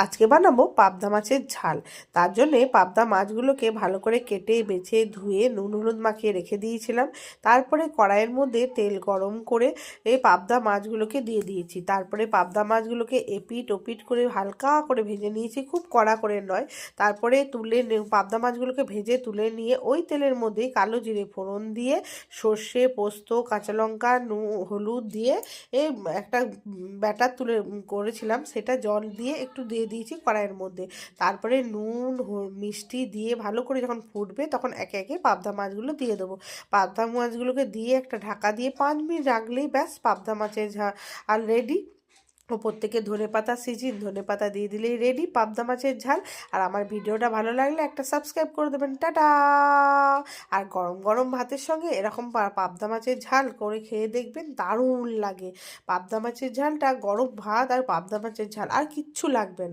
আজকে বানাবো পাবদা মাছের ঝাল। তার জন্যে পাবদা মাছগুলোকে ভালো করে কেটে বেছে ধুয়ে নুন হলুদ মাখিয়ে রেখে দিয়েছিলাম। তারপরে কড়াইয়ের মধ্যে তেল গরম করে এই পাবদা মাছগুলোকে দিয়ে দিয়েছি। তারপরে পাবদা মাছগুলোকে এপিট ওপিট করে হালকা করে ভেজে নিয়েছি, খুব কড়া করে নয়। তারপরে পাবদা মাছগুলোকে ভেজে তুলে নিয়ে ওই তেলের মধ্যেই কালো জিরে ফোড়ন দিয়ে সর্ষে পোস্ত কাঁচা লঙ্কা হলুদ দিয়ে একটা ব্যাটার তুলে করেছিলাম, সেটা জল দিয়ে একটু দিয়ে দিয়েছি কড়াইয়ের মধ্যে। তারপরে নুন মিষ্টি দিয়ে ভালো করে যখন ফুটবে তখন একে একে পাবদা মাছগুলো দিয়ে দেবো। পাবদা মাছগুলোকে দিয়ে একটা ঢাকা দিয়ে 5 মিনিট রাখলেই ব্যাস পাবদা মাছের ঝাল রেডি। ওপর থেকে ধনেপাতা দিয়ে দিলেই রেডি পাবদা মাছের ঝাল। আর আমার ভিডিওটা ভালো লাগলে একটা সাবস্ক্রাইব করে দেবেন। টাটা। আর গরম গরম ভাতের সঙ্গে এরকম পাবদা মাছের ঝাল করে খেয়ে দেখবেন, দারুণ লাগে। পাবদা মাছের ঝালটা গরম ভাত আর পাবদা মাছের ঝাল আর কিচ্ছু লাগবে না।